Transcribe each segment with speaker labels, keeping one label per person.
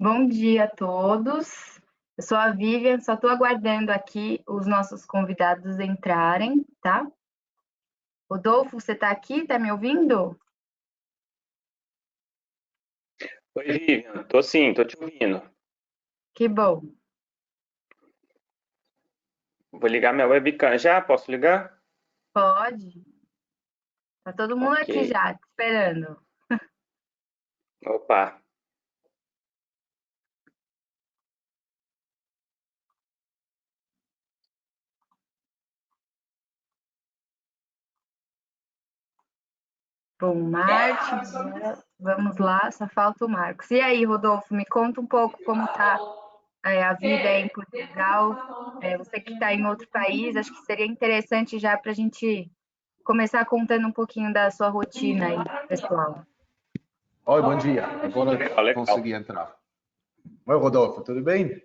Speaker 1: Bom dia a todos. Eu sou a Vivian, só estou aguardando aqui os nossos convidados entrarem, tá? Rodolfo, você está aqui? Está me ouvindo?
Speaker 2: Oi, Vivian. Tô sim, tô te ouvindo.
Speaker 1: Que bom.
Speaker 2: Vou ligar minha webcam já? Posso ligar?
Speaker 1: Pode. Tá todo mundo
Speaker 2: Ok.
Speaker 1: aqui já, te esperando.
Speaker 2: Opa.
Speaker 1: Bom, Marte, vamos lá, só falta o Marcos. E aí, Rodolfo, me conta um pouco como tá a vida aí em Portugal. Você que está em outro país, acho que seria interessante já para a gente começar contando um pouquinho da sua rotina aí, pessoal.
Speaker 3: Oi, bom dia. Agora
Speaker 2: Legal.
Speaker 3: consegui entrar. Oi, Rodolfo, tudo bem?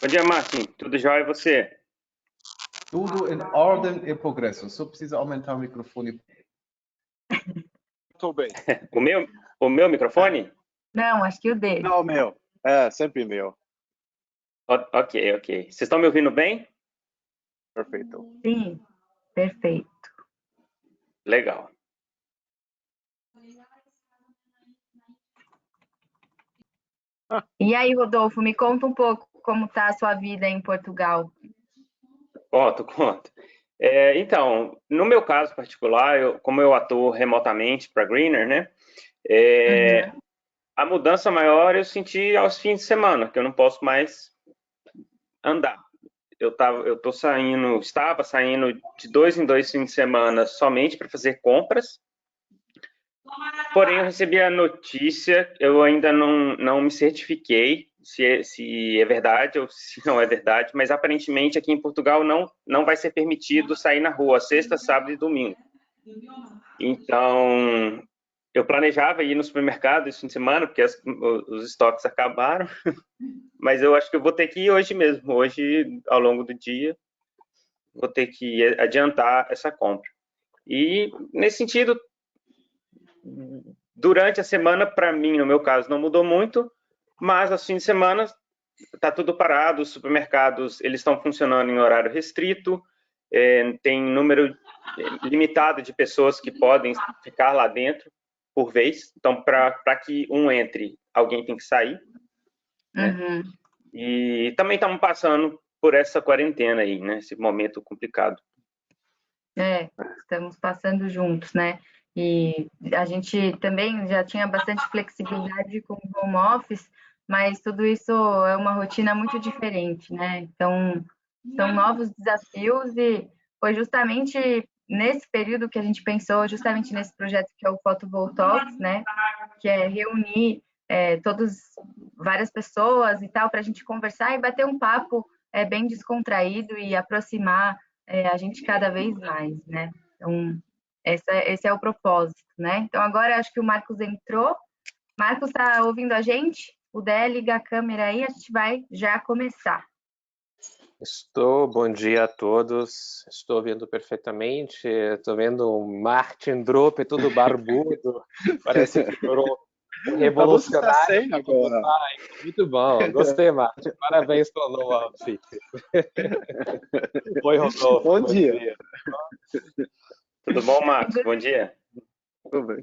Speaker 2: Bom dia, Martin. Tudo jóia e você?
Speaker 3: Tudo em ordem e progresso. Só precisa aumentar o microfone.
Speaker 4: Tô bem.
Speaker 2: O meu microfone?
Speaker 1: Não, acho que o dele.
Speaker 4: Não, meu. É, sempre meu.
Speaker 2: Ok. Vocês estão me ouvindo bem?
Speaker 4: Perfeito.
Speaker 1: Sim, perfeito.
Speaker 2: Legal.
Speaker 1: E aí, Rodolfo, me conta um pouco como está a sua vida em Portugal.
Speaker 2: Conto. Então, no meu caso particular, como eu atuo remotamente para Greener, né? A mudança maior eu senti aos fins de semana, que eu não posso mais andar. Estava saindo de 2 em 2 fins de semana somente para fazer compras. Porém, eu recebi a notícia, eu ainda não me certifiquei se é verdade ou se não é verdade, mas aparentemente aqui em Portugal não vai ser permitido sair na rua sexta, sábado e domingo. Então, eu planejava ir no supermercado esse fim de semana, porque os estoques acabaram, mas eu acho que eu vou ter que ir hoje mesmo. Hoje, ao longo do dia, vou ter que adiantar essa compra. E, nesse sentido, durante a semana, para mim, no meu caso, não mudou muito, mas aos fins de semana está tudo parado, os supermercados eles estão funcionando em horário restrito, tem número limitado de pessoas que podem ficar lá dentro por vez, então para que um entre, alguém tem que sair, né?
Speaker 1: Uhum.
Speaker 2: E também estamos passando por essa quarentena aí, né? Esse momento complicado.
Speaker 1: Estamos passando juntos, né? E a gente também já tinha bastante flexibilidade com o home office, mas tudo isso é uma rotina muito diferente, né? Então, são novos desafios e foi justamente nesse período que a gente pensou, justamente nesse projeto que é o Photovoltaics, né? Que é reunir várias pessoas e tal, para a gente conversar e bater um papo bem descontraído e aproximar a gente cada vez mais, né? Então, esse é o propósito, né? Então, agora acho que o Marcos entrou. Marcos, está ouvindo a gente? O DL, liga a câmera aí, a gente vai já começar.
Speaker 5: Bom dia a todos. Estou ouvindo perfeitamente. Estou vendo o Martin Drope todo barbudo. Parece que virou um revolucionário.
Speaker 4: Você está sem agora.
Speaker 5: Muito bom. Gostei, Martin. Parabéns pelo novo outfit. Oi, Rodolfo.
Speaker 4: Bom dia.
Speaker 2: Tudo bom, Marcos? Bom dia.
Speaker 4: Tudo bem.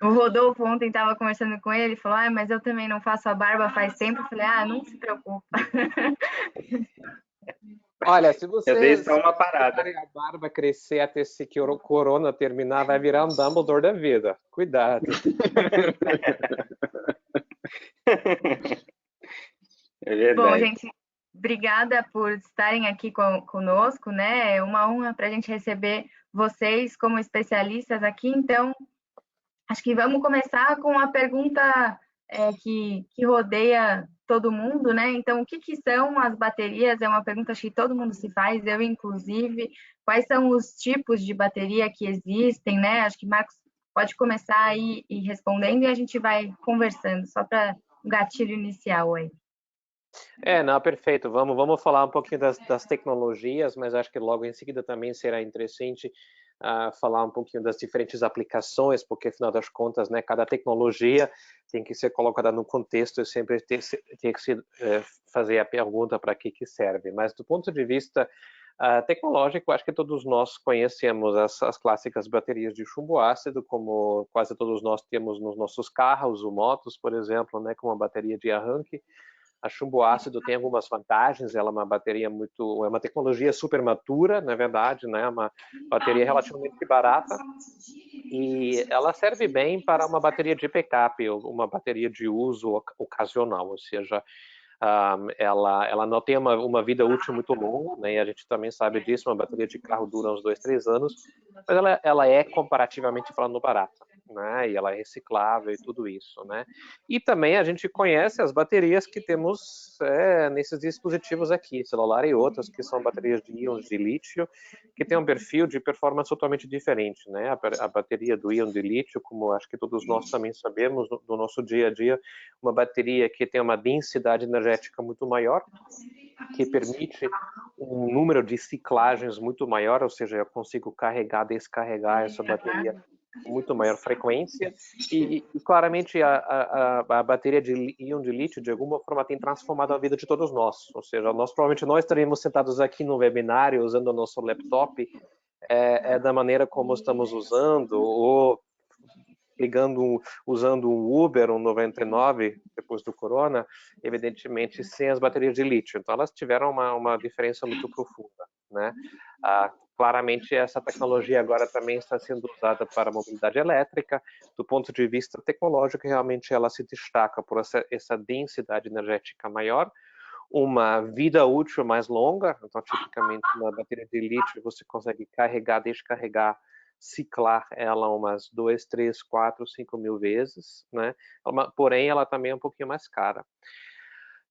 Speaker 1: O Rodolfo ontem estava conversando com ele, falou, mas eu também não faço a barba faz tempo. Eu falei, não se preocupa.
Speaker 5: Olha, se você
Speaker 2: uma parada.
Speaker 5: a barba crescer até esse corona terminar, vai virar um Dumbledore da vida. Cuidado.
Speaker 2: É verdade.
Speaker 1: Bom, gente, obrigada por estarem aqui conosco, né? É uma honra para a gente receber vocês como especialistas aqui. Então, acho que vamos começar com a pergunta que rodeia todo mundo, né? Então, o que são as baterias? É uma pergunta acho que todo mundo se faz, eu inclusive. Quais são os tipos de bateria que existem, né? Acho que Marcos pode começar aí e respondendo e a gente vai conversando, só para um gatilho inicial aí.
Speaker 5: Não, perfeito. Vamos falar um pouquinho das tecnologias, mas acho que logo em seguida também será interessante falar um pouquinho das diferentes aplicações, porque afinal das contas, né, cada tecnologia tem que ser colocada no contexto e sempre tem que se fazer a pergunta para que serve. Mas do ponto de vista tecnológico, acho que todos nós conhecemos as clássicas baterias de chumbo ácido, como quase todos nós temos nos nossos carros ou motos, por exemplo, né, com uma bateria de arranque. A chumbo ácido tem algumas vantagens, ela é uma bateria é uma tecnologia super matura, na verdade, né, uma bateria relativamente barata, e ela serve bem para uma bateria de backup, ou uma bateria de uso ocasional, ou seja, ela não tem uma vida útil muito longa, né, e a gente também sabe disso, uma bateria de carro dura uns 2, 3 anos, mas ela é comparativamente falando barata, né, e ela é reciclável e tudo isso, né. E também a gente conhece as baterias que temos nesses dispositivos aqui, celular e outras, que são baterias de íons de lítio, que tem um perfil de performance totalmente diferente, né, a bateria do íon de lítio, como acho que todos nós também sabemos do nosso dia a dia, uma bateria que tem uma densidade energética muito maior, que permite um número de ciclagens muito maior, ou seja, eu consigo carregar, descarregar essa bateria com muito maior frequência, e claramente a bateria de íon de lítio, de alguma forma, tem transformado a vida de todos nós, ou seja, provavelmente nós estaríamos sentados aqui no webinário usando o nosso laptop, da maneira como estamos usando, ou usando um Uber, um 99, depois do Corona, evidentemente sem as baterias de lítio. Então, elas tiveram uma diferença muito profunda, né? Claramente, essa tecnologia agora também está sendo usada para a mobilidade elétrica. Do ponto de vista tecnológico, realmente ela se destaca por essa densidade energética maior, uma vida útil mais longa. Então, tipicamente, uma bateria de lítio você consegue carregar, descarregar, ciclar ela umas 2, 3, 4, 5 mil vezes, né? Porém, ela também é um pouquinho mais cara.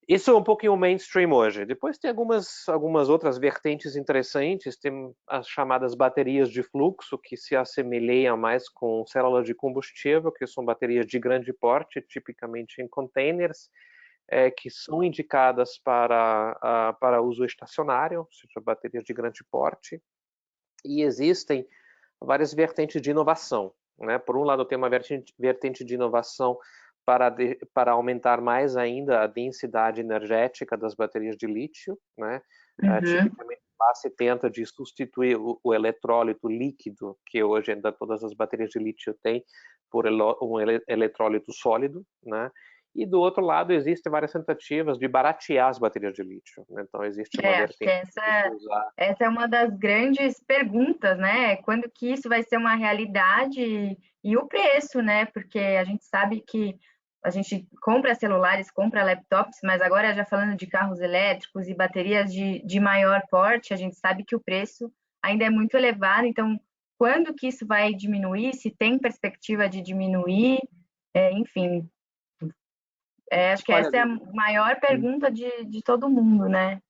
Speaker 5: Isso é um pouquinho mainstream hoje. Depois tem algumas outras vertentes interessantes, tem as chamadas baterias de fluxo, que se assemelham mais com células de combustível, que são baterias de grande porte, tipicamente em containers, que são indicadas para uso estacionário, ou seja, baterias de grande porte. E existem várias vertentes de inovação, né? Por um lado, tem uma vertente de inovação para aumentar mais ainda a densidade energética das baterias de lítio, né? Tipicamente, lá se tenta de substituir o eletrólito líquido, que hoje ainda todas as baterias de lítio têm, por um eletrólito sólido, né? E do outro lado, existem várias tentativas de baratear as baterias de lítio. Então, existe uma
Speaker 1: Acho que
Speaker 5: vertente
Speaker 1: essa é uma das grandes perguntas, né? Quando que isso vai ser uma realidade e o preço, né? Porque a gente sabe que a gente compra celulares, compra laptops, mas agora já falando de carros elétricos e baterias de maior porte, a gente sabe que o preço ainda é muito elevado. Então, quando que isso vai diminuir? Se tem perspectiva de diminuir? Enfim, acho que essa é a maior pergunta de todo mundo, né?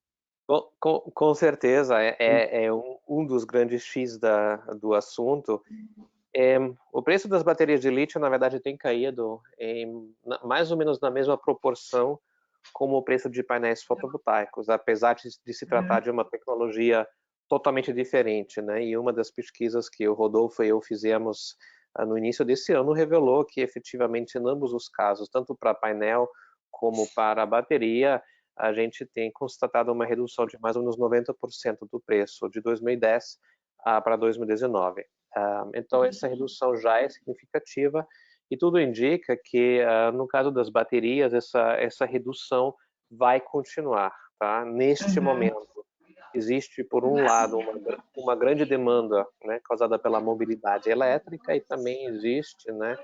Speaker 5: Com certeza, é um dos grandes X do assunto. O preço das baterias de lítio, na verdade, tem caído mais ou menos na mesma proporção como o preço de painéis fotovoltaicos, apesar de se tratar de uma tecnologia totalmente diferente, né? E uma das pesquisas que o Rodolfo e eu fizemos no início desse ano revelou que, efetivamente, em ambos os casos, tanto para painel como para a bateria, a gente tem constatado uma redução de mais ou menos 90% do preço de 2010 para 2019. Então, essa redução já é significativa e tudo indica que, no caso das baterias, essa redução vai continuar, tá? Neste momento, existe, por um lado, uma grande demanda, né, causada pela mobilidade elétrica, e também existe, né,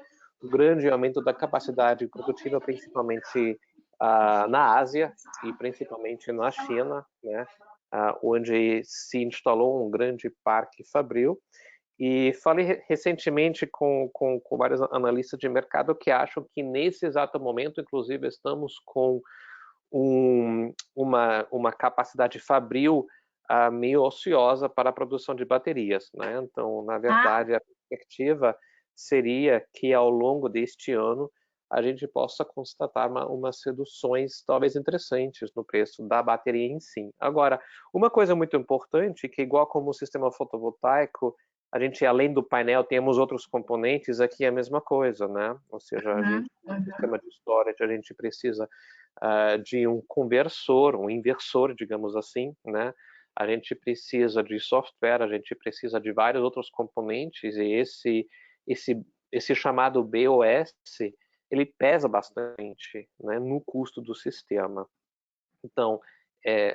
Speaker 5: um grande aumento da capacidade produtiva, principalmente na Ásia e principalmente na China, né, onde se instalou um grande parque fabril. E falei recentemente com vários analistas de mercado que acham que nesse exato momento, inclusive, estamos com uma capacidade fabril meio ociosa para a produção de baterias, né? Então, na verdade, a perspectiva seria que ao longo deste ano a gente possa constatar umas reduções talvez interessantes no preço da bateria em si. Agora, uma coisa muito importante, que igual como o sistema fotovoltaico, a gente, além do painel, temos outros componentes, aqui é a mesma coisa, né? Ou seja, a gente, no sistema de storage, a gente precisa de um conversor, um inversor, digamos assim, né? A gente precisa de software, a gente precisa de vários outros componentes, e esse chamado BOS, ele pesa bastante, né, no custo do sistema. Então,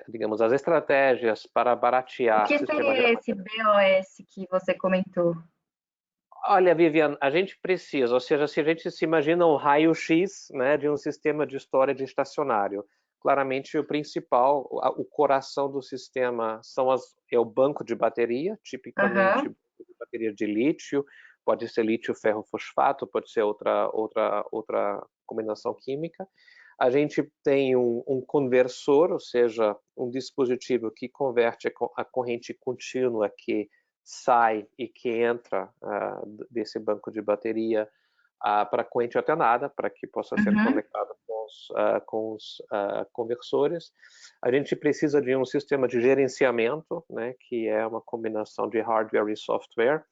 Speaker 5: digamos, as estratégias para baratear
Speaker 1: O que
Speaker 5: sistema de
Speaker 1: seria esse BOS que você comentou?
Speaker 5: Olha, Viviane, a gente precisa, ou seja, se a gente se imagina um raio-x, né, de um sistema de storage estacionário, claramente o principal, o coração do sistema é o banco de bateria, tipicamente bateria de lítio, pode ser lítio ferro-fosfato, pode ser outra combinação química. A gente tem um conversor, ou seja, um dispositivo que converte a corrente contínua que sai e que entra desse banco de bateria para corrente alternada, para que possa ser conectado com os conversores. A gente precisa de um sistema de gerenciamento, né, que é uma combinação de hardware e software.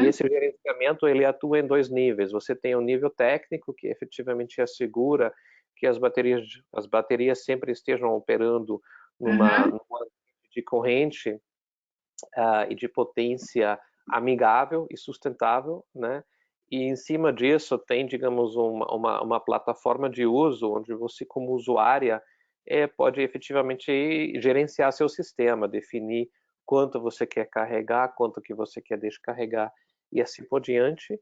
Speaker 5: E esse gerenciamento ele atua em dois níveis. Você tem um nível técnico, que efetivamente assegura que as baterias sempre estejam operando numa de corrente e de potência amigável e sustentável, né? E em cima disso tem, digamos, uma plataforma de uso onde você, como usuária, pode efetivamente gerenciar seu sistema, definir quanto você quer carregar, quanto que você quer descarregar e assim por diante.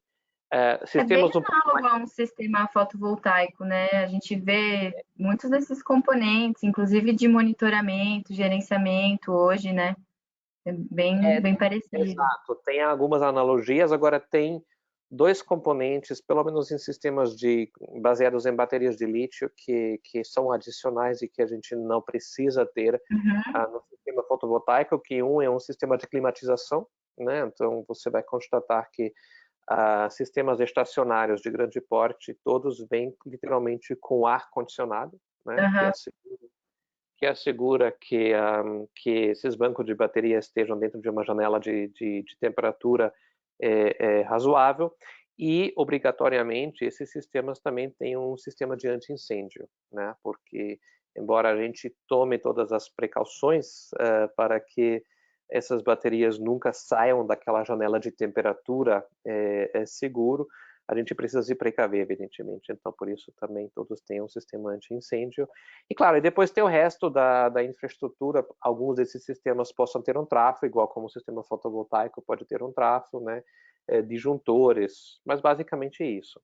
Speaker 1: É bem análogo a um sistema fotovoltaico, né? A gente vê muitos desses componentes, inclusive de monitoramento, gerenciamento hoje, né? É bem parecido.
Speaker 5: Exato, tem algumas analogias, agora tem dois componentes, pelo menos em sistemas baseados em baterias de lítio, que são adicionais e que a gente não precisa ter no sistema fotovoltaico, que um é um sistema de climatização, né? Então você vai constatar que sistemas estacionários de grande porte, todos vêm literalmente com ar condicionado, né? Que assegura que esses bancos de bateria estejam dentro de uma janela de temperatura razoável, e obrigatoriamente esses sistemas também têm um sistema de anti-incêndio, né? Porque embora a gente tome todas as precauções para que essas baterias nunca saiam daquela janela de temperatura seguro, a gente precisa se precaver, evidentemente. Então, por isso também todos têm um sistema anti-incêndio. E, claro, e depois tem o resto da infraestrutura. Alguns desses sistemas possam ter um trafo, igual como o sistema fotovoltaico pode ter um trafo, né? Disjuntores, mas basicamente é isso.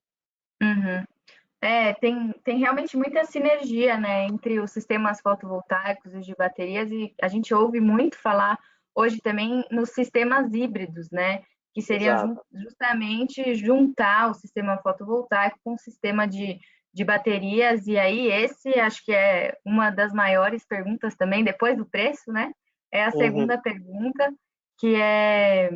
Speaker 1: Tem realmente muita sinergia, né, entre os sistemas fotovoltaicos e os de baterias, e a gente ouve muito falar hoje também nos sistemas híbridos, né, que seriam justamente juntar o sistema fotovoltaico com o sistema de baterias, e aí esse acho que é uma das maiores perguntas também, depois do preço, né, é a segunda pergunta, que é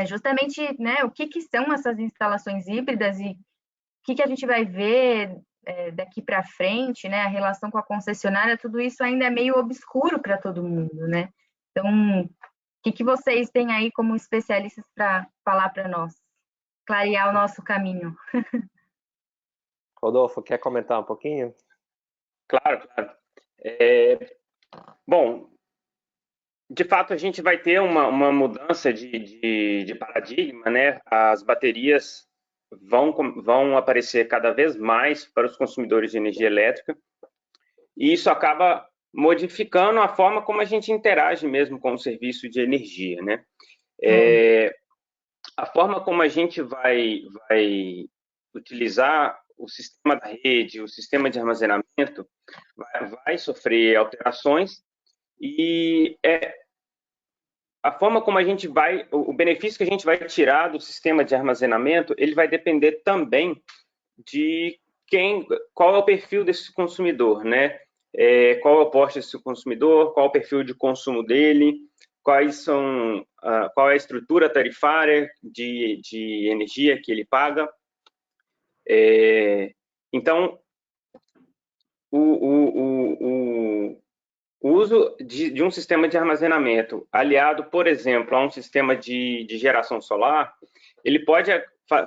Speaker 1: justamente, né, o que são essas instalações híbridas e o que a gente vai ver daqui para frente, né? A relação com a concessionária, tudo isso ainda é meio obscuro para todo mundo, né? Então, o que vocês têm aí como especialistas para falar para nós? Clarear o nosso caminho.
Speaker 5: Rodolfo, quer comentar um pouquinho?
Speaker 2: Claro. Bom, de fato, a gente vai ter uma mudança de paradigma, né? As baterias vão aparecer cada vez mais para os consumidores de energia elétrica, e isso acaba modificando a forma como a gente interage mesmo com o serviço de energia, né? A forma como a gente vai utilizar o sistema da rede, o sistema de armazenamento, vai sofrer alterações, e a forma como a gente o benefício que a gente vai tirar do sistema de armazenamento, ele vai depender também de qual é o perfil desse consumidor, né? Qual é o porte desse consumidor, qual é o perfil de consumo dele, qual é a estrutura tarifária de energia que ele paga. Então, o uso de um sistema de armazenamento aliado, por exemplo, a um sistema de geração solar, ele pode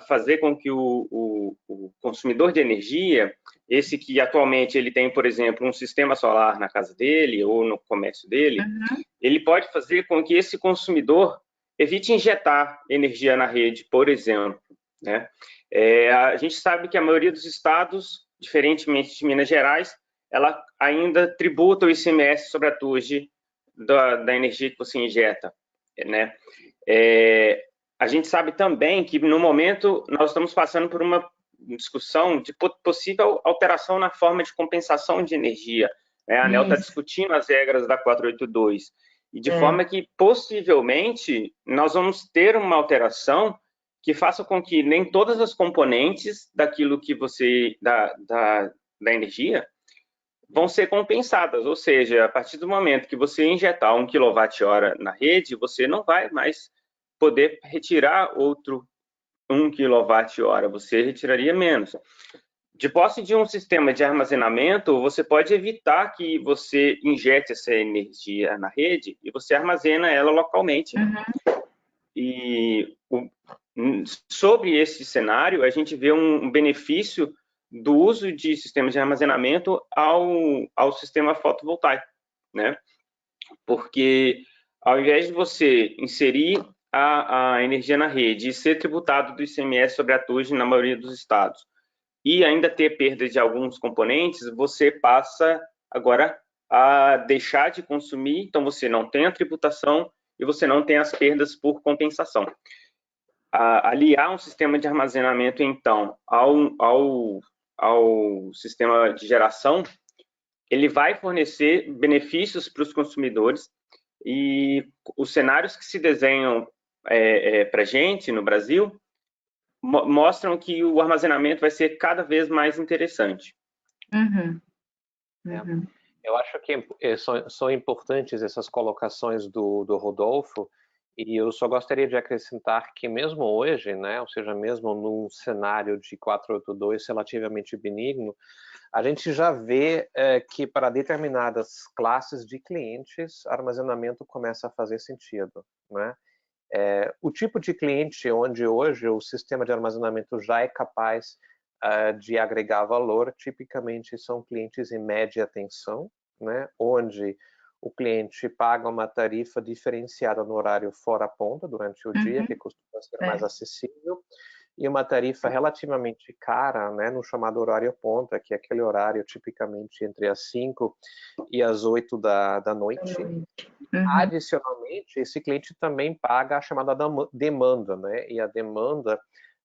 Speaker 2: fazer com que o consumidor de energia, esse que atualmente ele tem, por exemplo, um sistema solar na casa dele ou no comércio dele, ele pode fazer com que esse consumidor evite injetar energia na rede, por exemplo, né? A gente sabe que a maioria dos estados, diferentemente de Minas Gerais, ela ainda tributa o ICMS sobre a TUSD da energia que você injeta, né? A gente sabe também que, no momento, nós estamos passando por uma discussão de possível alteração na forma de compensação de energia, né? A ANEEL está discutindo as regras da 482, e de forma que, possivelmente, nós vamos ter uma alteração que faça com que nem todas as componentes daquilo que você, da energia, vão ser compensadas, ou seja, a partir do momento que você injetar 1 kWh na rede, você não vai mais poder retirar outro 1 kWh, você retiraria menos. De posse de um sistema de armazenamento, você pode evitar que você injete essa energia na rede e você armazena ela localmente. E sobre esse cenário, a gente vê um benefício do uso de sistemas de armazenamento ao sistema fotovoltaico, né? Porque ao invés de você inserir a energia na rede e ser tributado do ICMS sobre a TUSD na maioria dos estados e ainda ter perda de alguns componentes, você passa agora a deixar de consumir, então você não tem a tributação e você não tem as perdas por compensação. Aliar um sistema de armazenamento, então, ao sistema de geração, ele vai fornecer benefícios para os consumidores, e os cenários que se desenham para a gente no Brasil mostram que o armazenamento vai ser cada vez mais interessante.
Speaker 5: Eu acho que são importantes essas colocações do Rodolfo, e eu só gostaria de acrescentar que mesmo hoje, né, ou seja, mesmo num cenário de 482 relativamente benigno, a gente já vê que para determinadas classes de clientes, armazenamento começa a fazer sentido, né? O tipo de cliente onde hoje o sistema de armazenamento já é capaz de agregar valor, tipicamente são clientes em média tensão, né? Onde o cliente paga uma tarifa diferenciada no horário fora ponta durante o dia, que costuma ser mais acessível, e uma tarifa relativamente cara, né, no chamado horário ponta, que é aquele horário tipicamente entre as 5 e as 8 da noite. Adicionalmente, esse cliente também paga a chamada demanda, né? E a demanda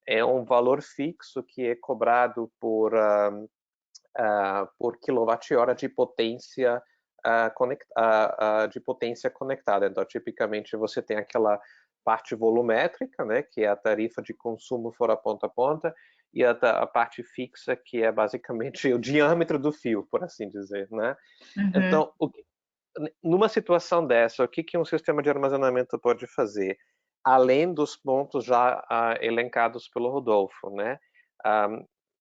Speaker 5: é um valor fixo que é cobrado por quilowatt-hora de potência conectada. Então, tipicamente, você tem aquela parte volumétrica, né, que é a tarifa de consumo fora ponta a ponta, e a parte fixa, que é basicamente o diâmetro do fio, por assim dizer, né? Então, numa situação dessa, o que um sistema de armazenamento pode fazer? Além dos pontos já elencados pelo Rodolfo, né?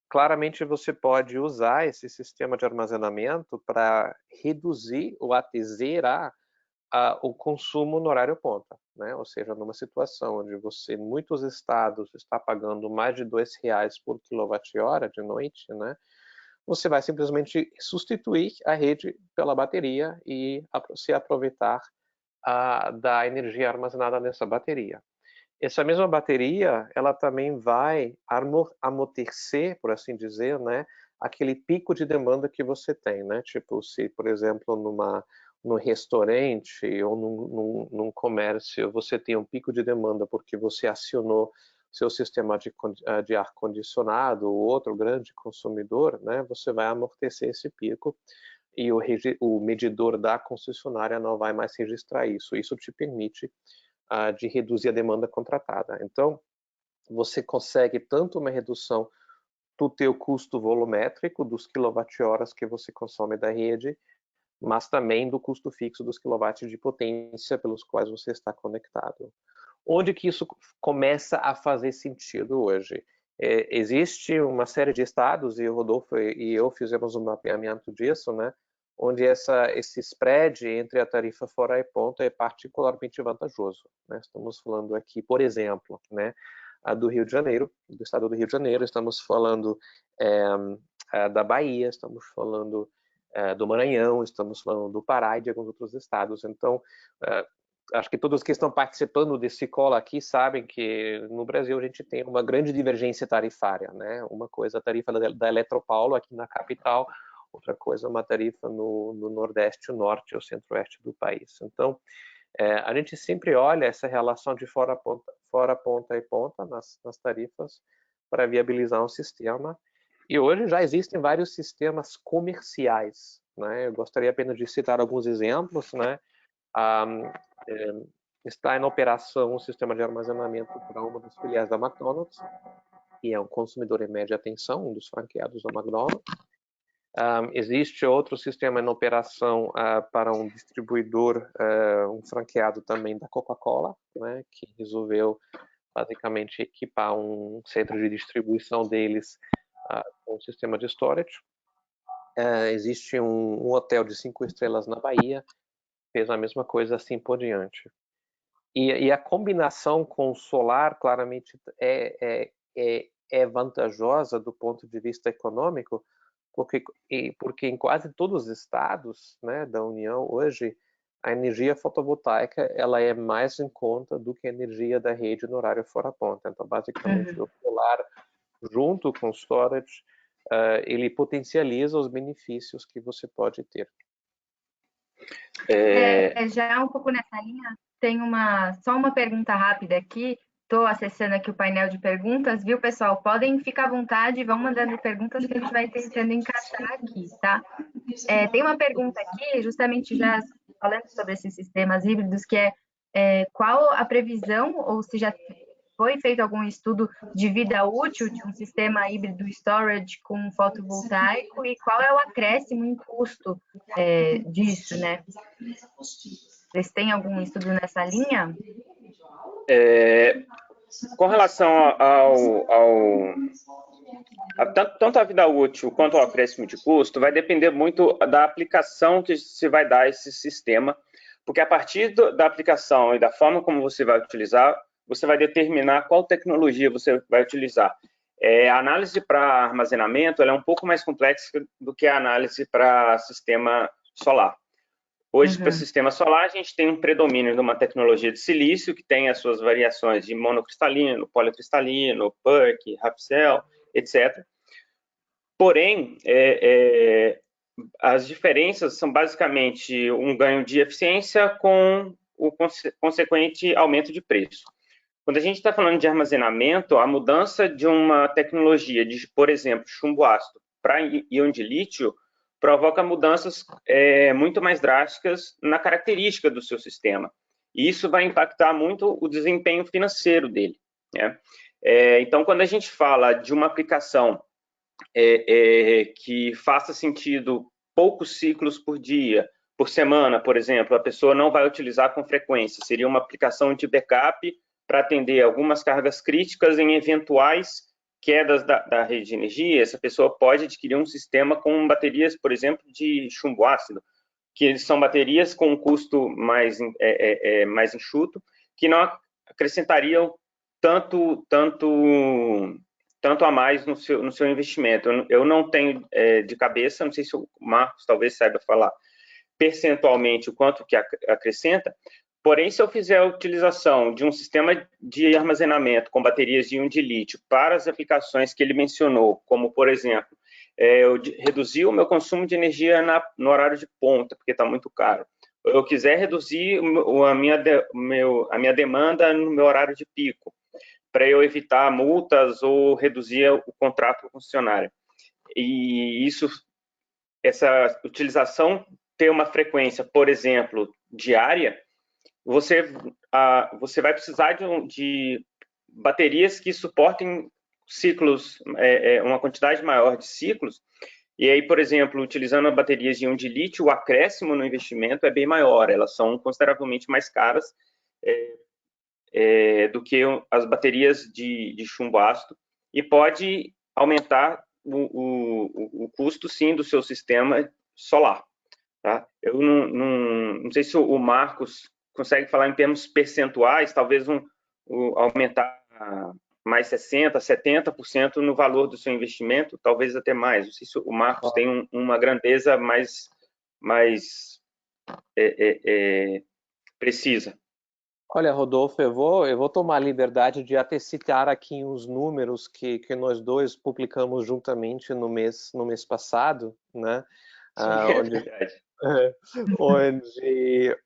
Speaker 5: Claramente você pode usar esse sistema de armazenamento para reduzir ou até zerar o consumo no horário ponta, né? Ou seja, numa situação onde você, em muitos estados, está pagando mais de R$2 por quilowatt-hora de noite, né? Você vai simplesmente substituir a rede pela bateria e se aproveitar da energia armazenada nessa bateria. Essa mesma bateria, ela também vai amortecer, por assim dizer, né, aquele pico de demanda que você tem, né? Tipo, se, por exemplo, num restaurante ou num comércio, você tem um pico de demanda porque você acionou seu sistema de ar-condicionado ou outro grande consumidor, né? Você vai amortecer esse pico e o medidor da concessionária não vai mais registrar isso. Isso te permite de reduzir a demanda contratada. Então, você consegue tanto uma redução do teu custo volumétrico, dos quilowatt-horas que você consome da rede, mas também do custo fixo dos quilowatts de potência pelos quais você está conectado. Onde que isso começa a fazer sentido hoje? Existe uma série de estados, e o Rodolfo e eu fizemos um mapeamento disso, né, onde esse spread entre a tarifa fora e ponta é particularmente vantajoso, né? Estamos falando aqui, por exemplo, né, a do Rio de Janeiro, do estado do Rio de Janeiro, estamos falando da Bahia, estamos falando do Maranhão, estamos falando do Pará e de alguns outros estados. Então, acho que todos que estão participando desse call aqui sabem que no Brasil a gente tem uma grande divergência tarifária, né? Uma coisa a tarifa da Eletropaulo aqui na capital, outra coisa uma tarifa no Nordeste, o Norte e o Centro-Oeste do país. Então, a gente sempre olha essa relação de fora ponta e ponta nas tarifas para viabilizar um sistema. E hoje já existem vários sistemas comerciais, né? Eu gostaria apenas de citar alguns exemplos, né? Está em operação um sistema de armazenamento para uma das filiais da McDonald's, que é um consumidor em média tensão, um dos franqueados da McDonald's. Existe outro sistema em operação para um distribuidor, um franqueado também da Coca-Cola, né, que resolveu basicamente equipar um centro de distribuição deles com um sistema de storage. Existe um hotel de 5 estrelas na Bahia, fez a mesma coisa, assim por diante. E a combinação com o solar claramente é vantajosa do ponto de vista econômico, porque em quase todos os estados, né, da União hoje, a energia fotovoltaica ela é mais em conta do que a energia da rede no horário fora ponta. Então, basicamente, o solar, junto com o storage, ele potencializa os benefícios que você pode ter.
Speaker 1: Já um pouco nessa linha, tem só uma pergunta rápida aqui. Estou acessando aqui o painel de perguntas, viu, pessoal? Podem ficar à vontade, vão mandando perguntas que a gente vai tentando encaixar aqui, tá? Tem uma pergunta aqui, justamente já falando sobre esses sistemas híbridos, que qual a previsão, ou se já foi feito algum estudo de vida útil de um sistema híbrido storage com fotovoltaico e qual é o acréscimo em custo disso, né? Vocês têm algum estudo nessa linha?
Speaker 2: Com relação tanto a vida útil quanto ao acréscimo de custo, vai depender muito da aplicação que se vai dar a esse sistema, porque a partir da aplicação e da forma como você vai utilizar, você vai determinar qual tecnologia você vai utilizar. A análise para armazenamento ela é um pouco mais complexa do que a análise para sistema solar. Hoje, para o sistema solar, a gente tem um predomínio de uma tecnologia de silício, que tem as suas variações de monocristalino, policristalino, PERC, Rapcel, etc. Porém, as diferenças são basicamente um ganho de eficiência com o consequente aumento de preço. Quando a gente está falando de armazenamento, a mudança de uma tecnologia de, por exemplo, chumbo ácido para íon de lítio provoca mudanças muito mais drásticas na característica do seu sistema. E isso vai impactar muito o desempenho financeiro dele, né? Então, quando a gente fala de uma aplicação que faça sentido poucos ciclos por dia, por semana, por exemplo, a pessoa não vai utilizar com frequência, seria uma aplicação de backup para atender algumas cargas críticas em eventuais quedas da rede de energia. Essa pessoa pode adquirir um sistema com baterias, por exemplo, de chumbo ácido, que são baterias com um custo mais enxuto, que não acrescentariam tanto a mais no seu investimento. Eu não tenho de cabeça, não sei se o Marcos talvez saiba falar percentualmente o quanto que acrescenta, porém, se eu fizer a utilização de um sistema de armazenamento com baterias de íon de lítio para as aplicações que ele mencionou, como, por exemplo, eu reduzir o meu consumo de energia no horário de ponta, porque está muito caro. Eu quiser reduzir a minha demanda no meu horário de pico, para eu evitar multas ou reduzir o contrato concessionário. E essa utilização ter uma frequência, por exemplo, diária, você vai precisar de baterias que suportem ciclos, uma quantidade maior de ciclos. E aí, por exemplo, utilizando baterias de íon de lítio, o acréscimo no investimento é bem maior. Elas são consideravelmente mais caras do que as baterias de chumbo ácido e pode aumentar o custo, sim, do seu sistema solar. tá? Eu não sei se o Marcos consegue falar em termos percentuais, talvez aumentar mais 60%, 70% no valor do seu investimento, talvez até mais. Não sei se o Marcos tem uma grandeza mais precisa.
Speaker 5: Olha, Rodolfo, eu vou tomar a liberdade de até citar aqui uns números que nós dois publicamos juntamente no mês passado, né? Onde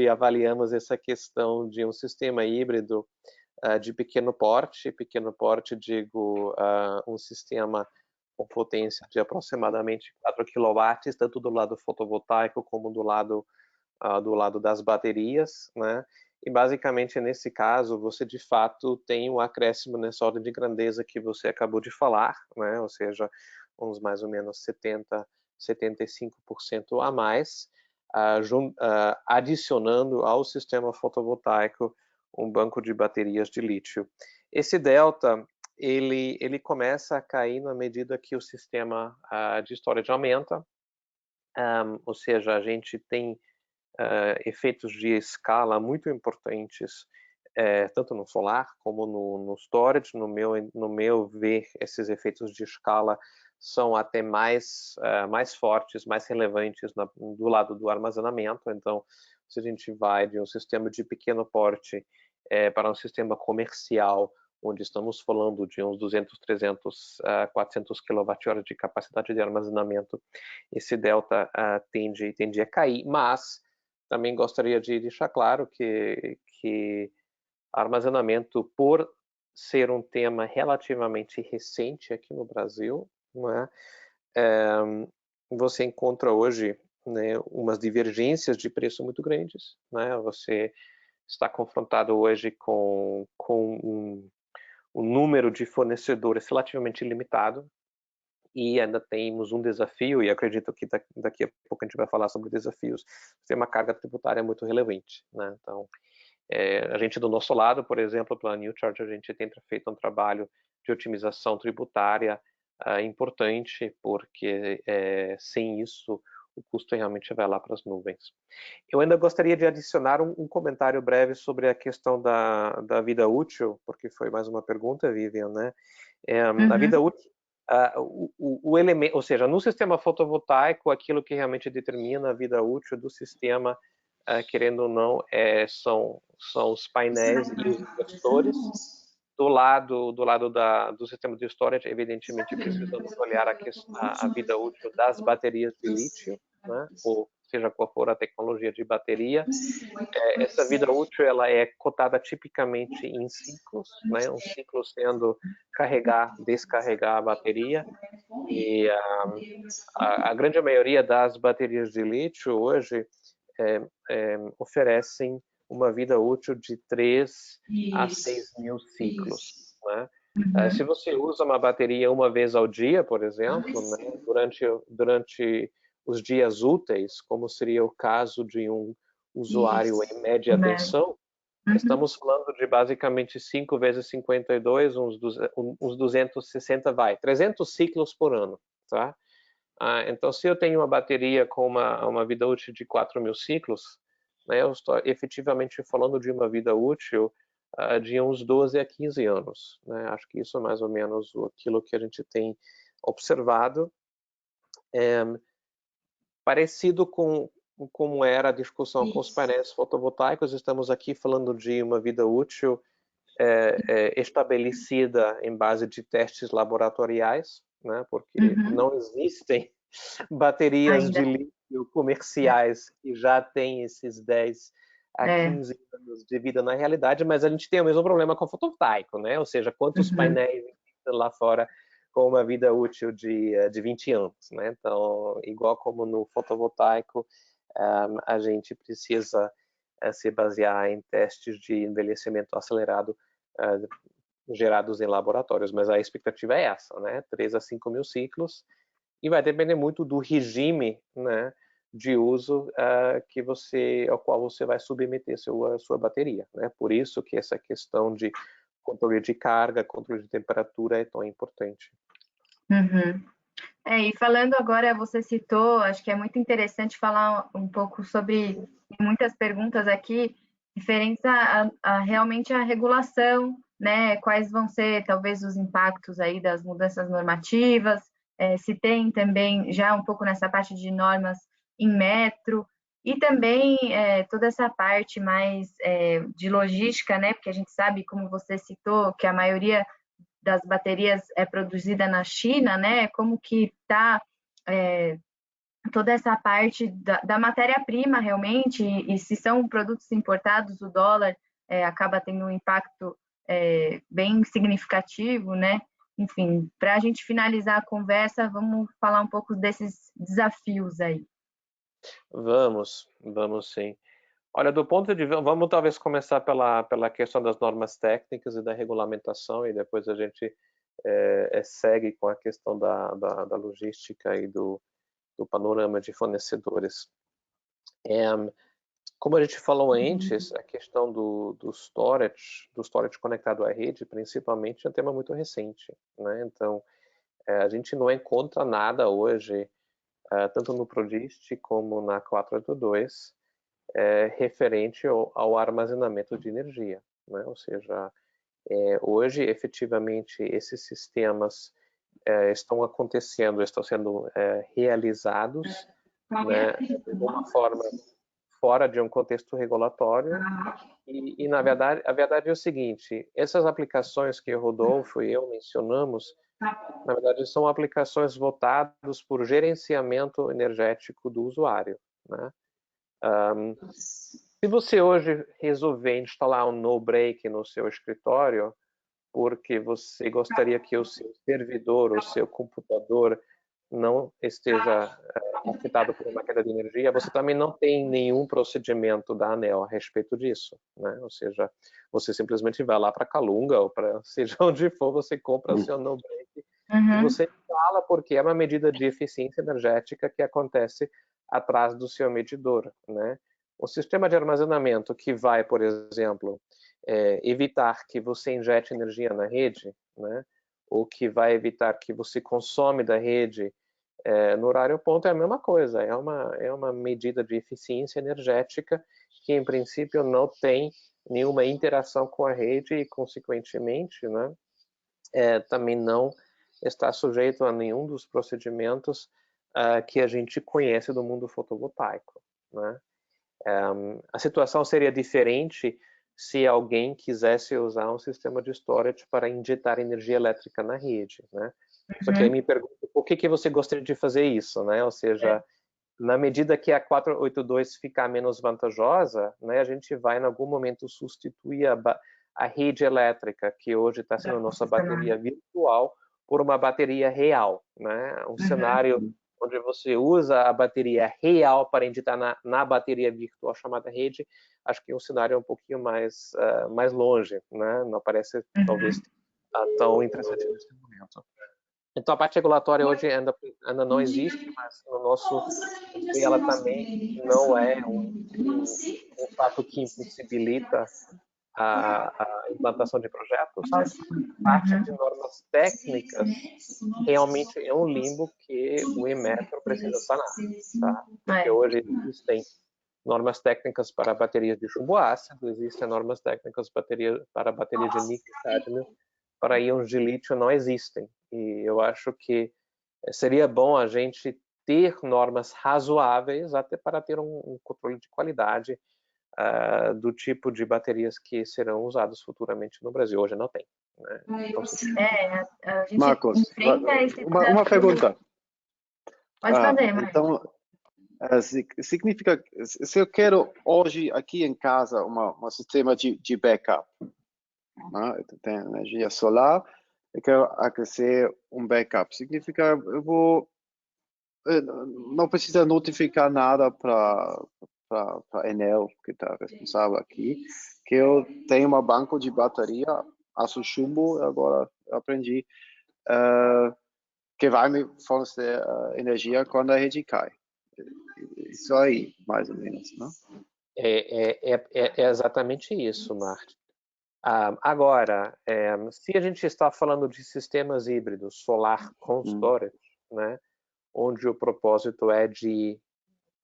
Speaker 5: avaliamos essa questão de um sistema híbrido de pequeno porte, digo, um sistema com potência de aproximadamente 4 kW, tanto do lado fotovoltaico como do lado das baterias, né? E basicamente nesse caso você de fato tem um acréscimo nessa ordem de grandeza que você acabou de falar, né? Ou seja, uns mais ou menos 75% a mais, adicionando ao sistema fotovoltaico um banco de baterias de lítio. Esse delta ele começa a cair na medida que o sistema de storage aumenta, ou seja, a gente tem efeitos de escala muito importantes, tanto no solar como no storage. No meu ver, esses efeitos de escala são até mais fortes, mais relevantes do lado do armazenamento. Então, se a gente vai de um sistema de pequeno porte para um sistema comercial, onde estamos falando de uns 200, 300, 400 kWh de capacidade de armazenamento, esse delta tende a cair, mas também gostaria de deixar claro que armazenamento, por ser um tema relativamente recente aqui no Brasil, não é? Você encontra hoje, né, umas divergências de preço muito grandes, né? Você está confrontado hoje com um número de fornecedores relativamente limitado, e ainda temos um desafio, e acredito que daqui a pouco a gente vai falar sobre desafios, tem uma carga tributária muito relevante, né? Então, a gente do nosso lado, por exemplo, pela New Charge, a gente tem feito um trabalho de otimização tributária importante, porque sem isso o custo realmente vai lá para as nuvens. Eu ainda gostaria de adicionar um comentário breve sobre a questão da vida útil, porque foi mais uma pergunta, Vivian, né? A vida útil, o elemento, ou seja, no sistema fotovoltaico, aquilo que realmente determina a vida útil do sistema, querendo ou não, são os painéis e os inversores. Do lado do sistema de storage, evidentemente precisamos olhar a vida útil das baterias de lítio, né? Ou seja qual for a tecnologia de bateria. Essa vida útil ela é cotada tipicamente em ciclos, né? Um ciclo sendo carregar, descarregar a bateria, e a grande maioria das baterias de lítio hoje oferecem uma vida útil de 3 a 6 mil ciclos, né? Se você usa uma bateria uma vez ao dia, por exemplo, né, durante os dias úteis, como seria o caso de um usuário em média tensão, estamos falando de basicamente 5 vezes 52, uns 260, 300 ciclos por ano, tá? Então, se eu tenho uma bateria com uma vida útil de 4 mil ciclos, né, eu estou efetivamente falando de uma vida útil de uns 12 a 15 anos. Né? Acho que isso é mais ou menos aquilo que a gente tem observado. Parecido com como era a discussão com os painéis fotovoltaicos, estamos aqui falando de uma vida útil estabelecida em base de testes laboratoriais, né? Porque não existem baterias de lítio comerciais que já têm esses 10 a 15 anos de vida na realidade, mas a gente tem o mesmo problema com o fotovoltaico, né? Ou seja, quantos painéis existem lá fora com uma vida útil de 20 anos, né? Então, igual como no fotovoltaico, a gente precisa se basear em testes de envelhecimento acelerado gerados em laboratórios, mas a expectativa é essa, né? 3 a 5 mil ciclos, e vai depender muito do regime, né, de uso ao qual você vai submeter sua bateria, né? Por isso que essa questão de controle de carga, controle de temperatura é tão importante.
Speaker 1: E falando agora, você citou, acho que é muito interessante falar um pouco sobre muitas perguntas aqui referentes a realmente a regulação, né? Quais vão ser talvez os impactos aí das mudanças normativas, se tem também já um pouco nessa parte de normas em metro e também toda essa parte mais de logística, né? Porque a gente sabe, como você citou, que a maioria das baterias é produzida na China, né? Como que está toda essa parte da matéria-prima realmente, e se são produtos importados, o dólar acaba tendo um impacto bem significativo, né? Enfim, para a gente finalizar a conversa, vamos falar um pouco desses desafios aí.
Speaker 5: Vamos sim. Olha, do ponto de vista, vamos talvez começar pela questão das normas técnicas e da regulamentação, e depois a gente segue com a questão da logística e do panorama de fornecedores. Como a gente falou antes, a questão do storage conectado à rede, principalmente, é um tema muito recente, né? Então, a gente não encontra nada hoje, tanto no Prodist como na 482, referente ao armazenamento de energia, né? Ou seja, hoje, efetivamente, esses sistemas estão acontecendo, estão sendo realizados, né, de uma forma fora de um contexto regulatório. E na verdade, a verdade é o seguinte: essas aplicações que o Rodolfo e eu mencionamos, na verdade, são aplicações voltadas por gerenciamento energético do usuário, né? Se você hoje resolver instalar um no-break no seu escritório, porque você gostaria que o seu servidor, o seu computador não esteja afetado por uma queda de energia, você também não tem nenhum procedimento da ANEEL a respeito disso, né? Ou seja, você simplesmente vai lá para Calunga ou para seja onde for, você compra o seu no-break e você instala, porque é uma medida de eficiência energética que acontece atrás do seu medidor, né? O sistema de armazenamento que vai, por exemplo, evitar que você injete energia na rede, né? Ou que vai evitar que você consome da rede no horário ponto, é a mesma coisa, é uma medida de eficiência energética que, em princípio, não tem nenhuma interação com a rede e, consequentemente, né, também não está sujeito a nenhum dos procedimentos que a gente conhece do mundo fotovoltaico, né? A situação seria diferente se alguém quisesse usar um sistema de storage para injetar energia elétrica na rede, né? Só que aí me pergunto, por que você gostaria de fazer isso, né? Ou seja, na medida que a 482 ficar menos vantajosa, né, a gente vai em algum momento substituir a rede elétrica, que hoje está sendo a nossa bateria virtual, por uma bateria real, né? Um cenário onde você usa a bateria real para injetar na bateria virtual chamada rede, acho que é um cenário um pouquinho mais longe, né? Não parece talvez tão interessante nesse momento. Então, a parte regulatória hoje ainda não existe, mas no nosso ela também não é um fato que impossibilita a implantação de projetos. Parte de normas técnicas realmente é um limbo que o Inmetro precisa sanar, tá? Porque hoje existem normas técnicas para baterias de chumbo ácido, existem normas técnicas para baterias de níquel e cádmio, para íons de lítio não existem. E eu acho que seria bom a gente ter normas razoáveis até para ter um controle de qualidade do tipo de baterias que serão usadas futuramente no Brasil. Hoje não tem, né? Então,
Speaker 1: A gente
Speaker 4: Marcos,
Speaker 1: enfrenta esse
Speaker 4: uma pergunta.
Speaker 1: Pode fazer, Marcos.
Speaker 4: Então, significa, se eu quero hoje aqui em casa um sistema de backup, né? Eu tenho energia solar, eu quero aquecer um backup, significa não precisa notificar nada para a Enel, que está responsável aqui, que eu tenho uma banco de bateria, aço chumbo, agora eu aprendi, que vai me fornecer energia quando a rede cai. Isso aí, mais ou menos, né?
Speaker 5: É exatamente isso, Martin. Agora, se a gente está falando de sistemas híbridos, solar com storage, né, onde o propósito é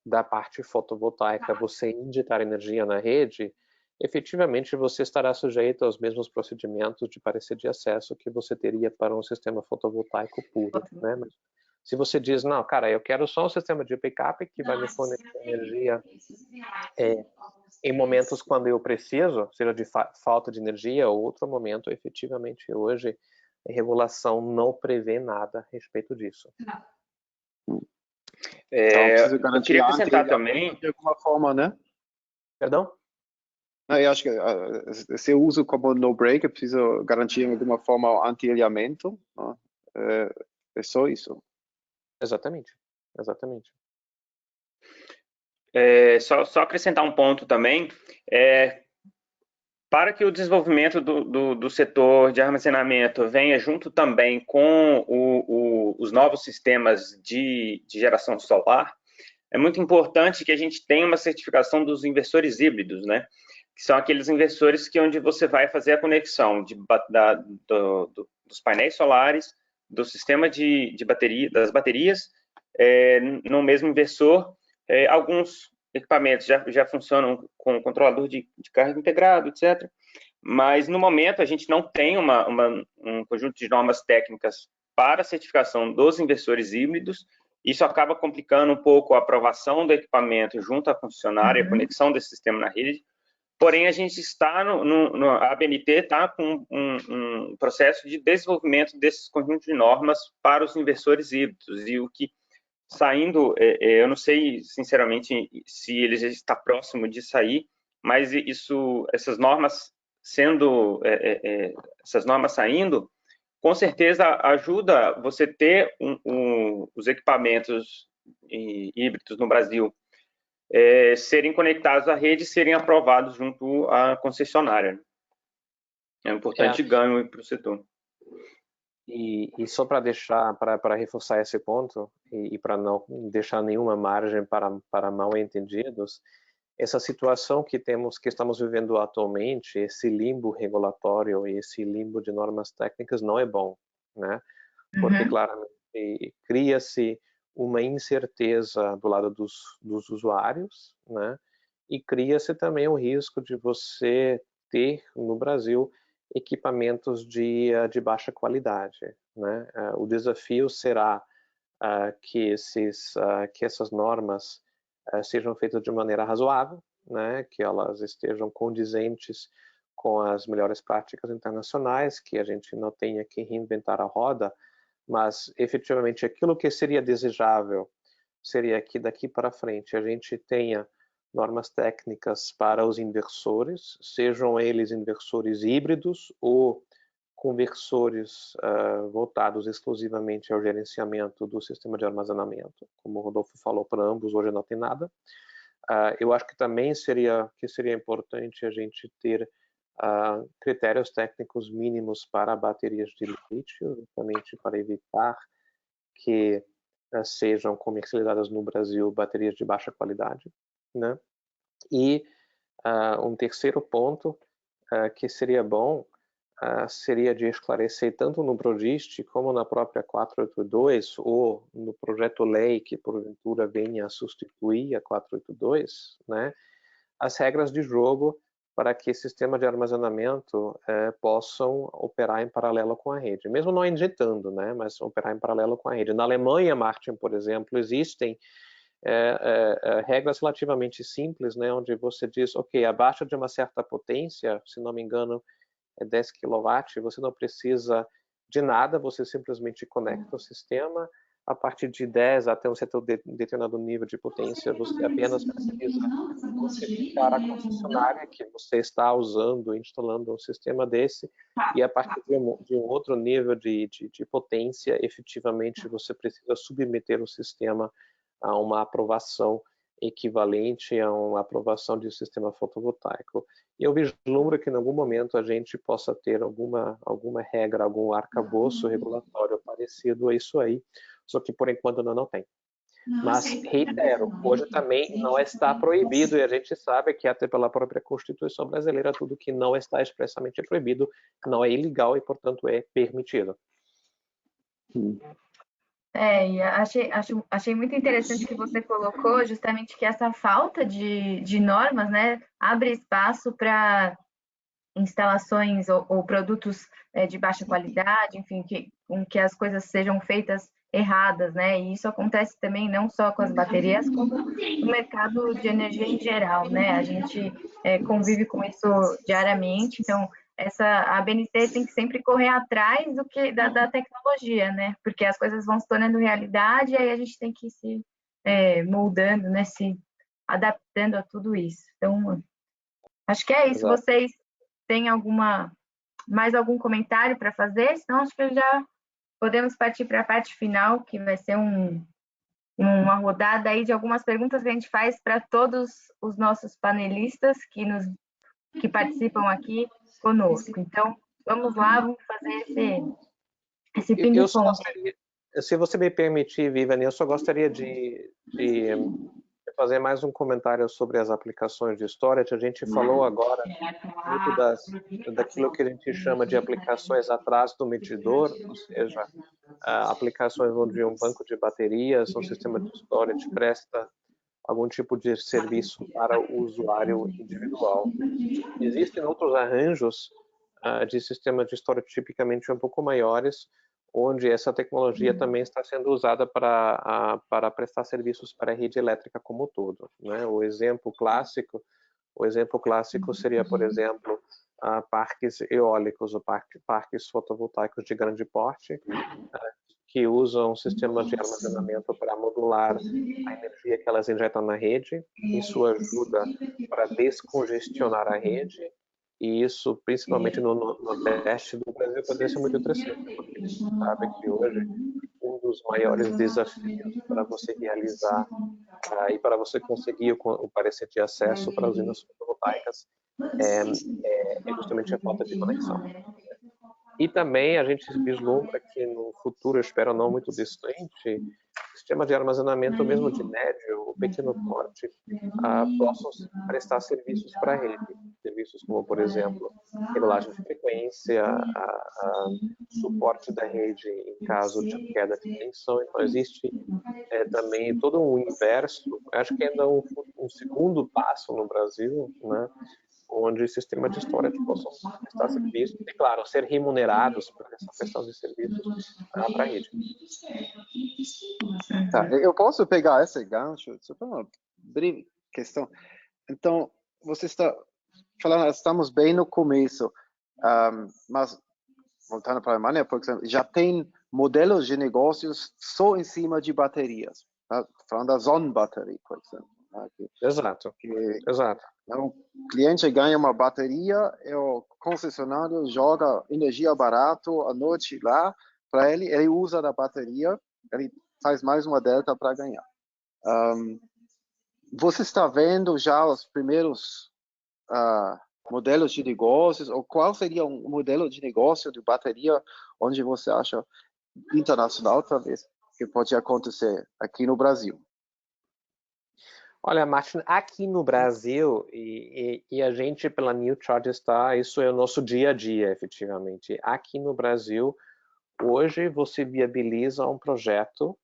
Speaker 5: da parte fotovoltaica, você injetar energia na rede, efetivamente você estará sujeito aos mesmos procedimentos de parecer de acesso que você teria para um sistema fotovoltaico puro, né? Mas se você diz, não, cara, eu quero só um sistema de backup que vai me fornecer energia em momentos quando eu preciso, seja de falta de energia ou outro momento, efetivamente hoje a regulação não prevê nada a respeito disso.
Speaker 2: Eu queria acrescentar também,
Speaker 4: de alguma forma, né?
Speaker 5: Perdão?
Speaker 4: Não, eu acho que se eu uso como no-break, eu preciso garantir de alguma forma o anti-alinhamento. É só isso.
Speaker 5: Exatamente, exatamente.
Speaker 2: Só acrescentar um ponto também, para que o desenvolvimento do setor de armazenamento venha junto também com os novos sistemas de geração solar, é muito importante que a gente tenha uma certificação dos inversores híbridos, né? Que são aqueles inversores onde você vai fazer a conexão dos painéis solares, do sistema das baterias, no mesmo inversor. Alguns equipamentos já funcionam com controlador de carga integrado, etc. Mas, no momento, a gente não tem um conjunto de normas técnicas para a certificação dos inversores híbridos. Isso acaba complicando um pouco a aprovação do equipamento junto à concessionária, a conexão desse sistema na rede. Porém, a gente está, a ABNT está com um processo de desenvolvimento desses conjuntos de normas para os inversores híbridos. E o que saindo, eu não sei, sinceramente, se ele já está próximo de sair, mas essas normas saindo, com certeza ajuda você ter os equipamentos híbridos no Brasil serem conectados à rede e serem aprovados junto à concessionária. É um importante ganho para o setor.
Speaker 5: E só para reforçar esse ponto e para não deixar nenhuma margem para mal entendidos, essa situação que estamos vivendo atualmente, esse limbo regulatório e esse limbo de normas técnicas não é bom, né? Porque claramente cria-se uma incerteza do lado dos usuários, né? E cria-se também o risco de você ter no Brasil equipamentos de baixa qualidade, né? O desafio será que essas normas sejam feitas de maneira razoável, né? Que elas estejam condizentes com as melhores práticas internacionais, que a gente não tenha que reinventar a roda, mas efetivamente aquilo que seria desejável seria que daqui para frente a gente tenha normas técnicas para os inversores, sejam eles inversores híbridos ou conversores voltados exclusivamente ao gerenciamento do sistema de armazenamento. Como o Rodolfo falou, para ambos hoje não tem nada. Eu acho que também seria importante a gente ter critérios técnicos mínimos para baterias de lítio, justamente para evitar que sejam comercializadas no Brasil baterias de baixa qualidade, né? E um terceiro ponto que seria bom seria de esclarecer tanto no Prodist como na própria 482 ou no projeto-lei que porventura venha a substituir a 482, né? As regras de jogo para que sistemas de armazenamento possam operar em paralelo com a rede, mesmo não injetando, né, mas operar em paralelo com a rede. Na Alemanha, Martin, por exemplo, existem regras relativamente simples, né, onde você diz, ok, abaixo de uma certa potência, se não me engano, é 10 kW, você não precisa de nada, você simplesmente conecta o sistema. A partir de 10 até um certo determinado nível de potência, você apenas precisa notificar a concessionária que você está usando, instalando um sistema desse, e a partir de um outro nível de potência, efetivamente você precisa submeter o sistema a uma aprovação equivalente a uma aprovação de um sistema fotovoltaico. E eu vislumbro que em algum momento a gente possa ter alguma regra, algum arcabouço regulatório parecido a isso aí, só que por enquanto não tem. Mas, reitero, hoje também não está proibido, e a gente sabe que até pela própria Constituição brasileira, tudo que não está expressamente proibido não é ilegal e, portanto, é permitido.
Speaker 1: E achei muito interessante que você colocou justamente que essa falta de normas, né, abre espaço para instalações ou produtos de baixa qualidade, enfim, com que as coisas sejam feitas erradas, né? E isso acontece também não só com as baterias, como no mercado de energia em geral, né? A gente convive com isso diariamente, então a ABNT tem que sempre correr atrás da tecnologia, né? Porque as coisas vão se tornando realidade e aí a gente tem que ir se moldando, né? Se adaptando a tudo isso. Então, acho que é isso.
Speaker 5: Exato.
Speaker 1: Vocês têm mais algum comentário para fazer? Senão acho que já podemos partir para a parte final, que vai ser uma rodada aí de algumas perguntas que a gente faz para todos os nossos panelistas que participam aqui conosco. Então, vamos lá, vamos fazer esse
Speaker 5: Eu só
Speaker 1: ping-pong.
Speaker 5: gostaria, se você me permitir, Viviane, eu só gostaria de fazer mais um comentário sobre as aplicações de storage. A gente falou agora muito daquilo que a gente chama de aplicações atrás do medidor, ou seja, aplicações onde um banco de baterias, um sistema de storage presta algum tipo de serviço para o usuário individual. Existem outros arranjos de sistemas de storage tipicamente um pouco maiores, onde essa tecnologia também está sendo usada para prestar serviços para a rede elétrica como um todo, né? O exemplo clássico seria, por exemplo, parques eólicos ou parques fotovoltaicos de grande porte, que usam sistemas de armazenamento para modular a energia que elas injetam na rede. Isso ajuda para descongestionar a rede, e isso, principalmente no Nordeste do Brasil, pode ser muito interessante, porque a gente sabe que hoje um dos maiores desafios para você realizar e para você conseguir o parecer de acesso para usinas fotovoltaicas é justamente a falta de conexão. E também a gente vislumbra que no futuro, eu espero não muito distante, sistemas de armazenamento mesmo de médio ou pequeno porte possam prestar serviços para a rede. Serviços como, por exemplo, regulagem de frequência, suporte da rede em caso de queda de tensão. Então, existe também todo um universo, acho que ainda um segundo passo no Brasil, né, onde sistemas de storage possam prestar serviços e, claro, ser remunerados por essa prestação de serviços para a rede.
Speaker 4: Tá, eu posso pegar esse gancho? Só para uma breve questão. Então, você está falando, estamos bem no começo, mas voltando para a Alemanha, por exemplo, já tem modelos de negócios só em cima de baterias. Tá? Falando da Sonnenbatterie, por exemplo. Né?
Speaker 5: Exato. Exato.
Speaker 4: O cliente ganha uma bateria, o concessionário joga energia barato à noite lá para ele usa da bateria, ele faz mais uma delta para ganhar. Você está vendo já os primeiros modelos de negócios, ou qual seria um modelo de negócio de bateria onde você acha internacional, talvez, que pode acontecer aqui no Brasil?
Speaker 5: Olha, Martin, aqui no Brasil, e a gente pela New Charge isso é o nosso dia a dia, efetivamente. Aqui no Brasil, hoje você viabiliza um projeto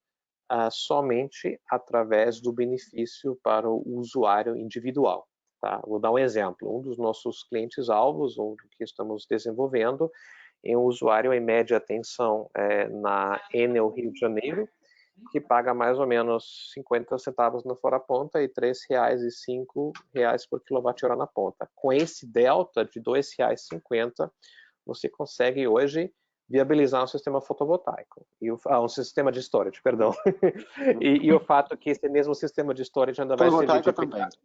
Speaker 5: somente através do benefício para o usuário individual. Tá? Vou dar um exemplo. Um dos nossos clientes-alvos, onde que estamos desenvolvendo, é um usuário em média tensão na Enel Rio de Janeiro, que paga mais ou menos 50 centavos na fora ponta e R$ 3,00 e R$ 5,00 por quilowatt-hora na ponta. Com esse delta de R$ 2,50, você consegue hoje viabilizar um sistema fotovoltaico, um sistema de storage, perdão. e o fato que esse mesmo sistema de storage ainda vai servir de aplicativo.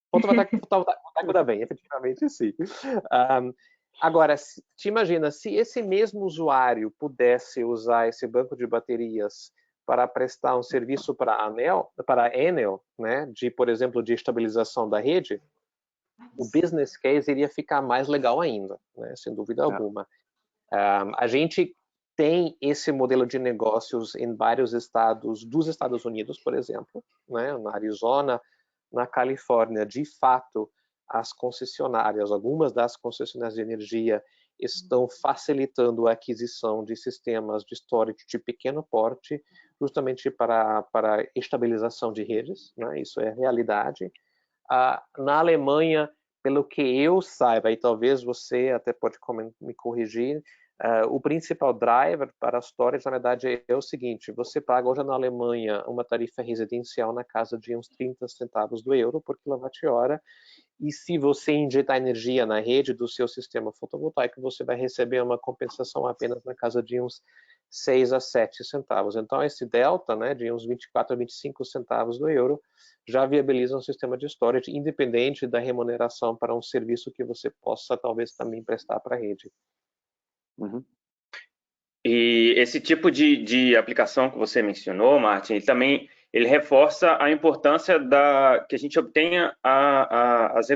Speaker 5: Fotovoltaico também, efetivamente sim. Agora, te imagina, se esse mesmo usuário pudesse usar esse banco de baterias para prestar um serviço para a Enel, né, por exemplo, de estabilização da rede, o business case iria ficar mais legal ainda, né, sem dúvida alguma. A gente tem esse modelo de negócios em vários estados dos Estados Unidos, por exemplo, né, na Arizona, na Califórnia. De fato, as concessionárias, algumas das concessionárias de energia, estão facilitando a aquisição de sistemas de storage de pequeno porte, justamente para estabilização de redes, né? Isso é realidade. Na Alemanha, pelo que eu saiba, e talvez você até pode me corrigir, o principal driver para storage, na verdade, é o seguinte: você paga hoje na Alemanha uma tarifa residencial na casa de uns 30 centavos do euro por quilowatt-hora, e se você injetar energia na rede do seu sistema fotovoltaico, você vai receber uma compensação apenas na casa de uns 6 a 7 centavos. Então, esse delta, né, de uns 24 a 25 centavos do euro, já viabiliza um sistema de storage independente da remuneração para um serviço que você possa, talvez, também prestar para a rede.
Speaker 4: Uhum.
Speaker 2: E esse tipo de aplicação que você mencionou, Martin, ele reforça a importância que a gente obtenha as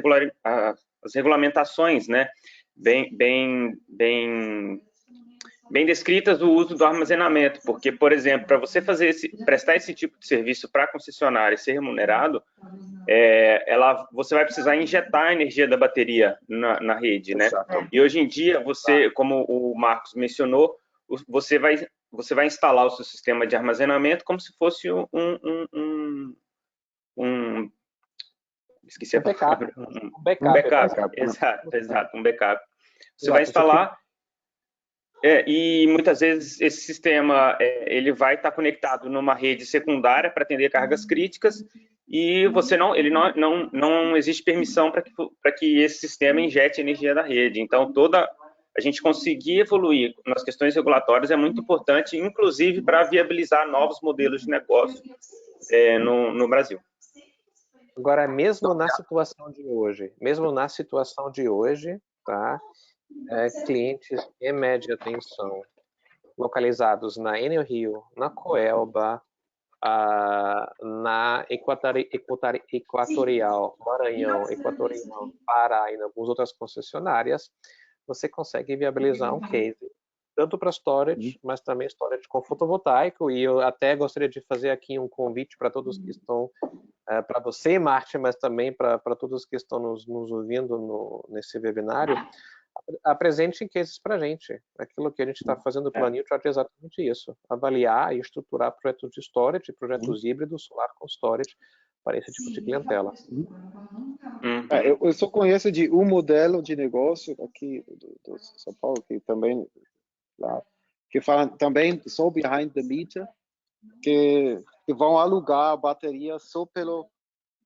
Speaker 2: regulamentações, né, bem descritas do uso do armazenamento, porque, por exemplo, para você prestar esse tipo de serviço para a concessionária e ser remunerado, você vai precisar injetar a energia da bateria na rede, né? E hoje em dia, como o Marcos mencionou, você vai instalar o seu sistema de armazenamento como se fosse esqueci a palavra. Um backup. Exato, um backup. Você vai instalar, e muitas vezes esse sistema ele vai estar conectado numa rede secundária para atender cargas críticas, e não existe permissão para que esse sistema injete energia da rede. Então, a gente conseguir evoluir nas questões regulatórias é muito importante, inclusive para viabilizar novos modelos de negócio no Brasil.
Speaker 5: Agora, mesmo na situação de hoje, tá? Clientes em média tensão localizados na Enel Rio, na Coelba, na Equatorial, Maranhão, Equatorial, Pará e em algumas outras concessionárias, você consegue viabilizar um case, tanto para storage, mas também storage com fotovoltaico. E eu até gostaria de fazer aqui um convite para todos que estão, para você, Martin, mas também para todos que estão nos ouvindo nesse webinário, apresentem cases para a gente. Aquilo que a gente está fazendo pela Newchart é exatamente isso: avaliar e estruturar projetos de storage, projetos híbridos, solar com storage, para esse tipo de clientela.
Speaker 4: Eu só conheço de um modelo de negócio aqui do São Paulo, que também lá, que fala também só behind the meter, que vão alugar a bateria só pelo